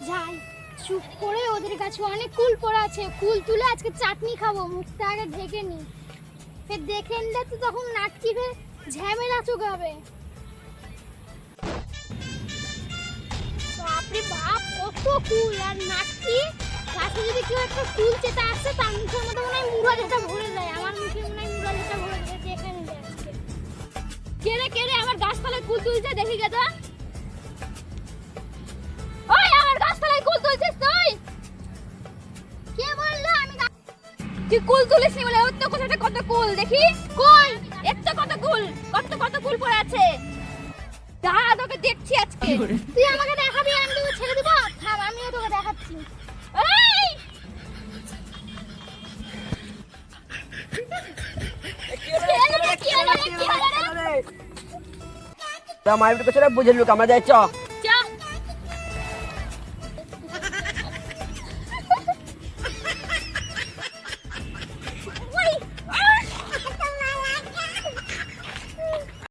যাই চুপ করে, ওদের কাছে অনেক কুল পড়ে আছে, কুল তুলে আজকে চাটনি খাবো। মুখটা আগে ঢেকে নি, ফের দেখে নিলে তো তখন নাটকি ফের ঝামেলা চোকাবে। বাপরে বাপ, কত কুল! আর নাটকি গাছে যদি কেউ একটা কুল চেটা আসছে, তার মুখের মধ্যে মনে হয় মুড়া যেটা ভরে যায়। আমার মুখে মনে হয় মুড়া যেটা ভরে যায়। দেখে নিলে আজকে কে রে আমার গাছতলায় কুল তুলছে, দেখি গে তো। ওই আমার গাছতলায় কুল তুলছিস তুই? কে বললো আমি? তুই কুল তুলিস নি বলে? ওর তো কোথায় কত কুল দেখি, কই এত কত কুল, কত কুল পড়ে আছে। দাঁড়া, তোকে দেখছি আজকে। তুই আমাকে দেখাবি, আমি তোকে ছেড়ে দিব? থাম, আমিও তোকে দেখাচ্ছি। এই তা মাইর পেছনে বুঝে লুক, আমরা যাই চ।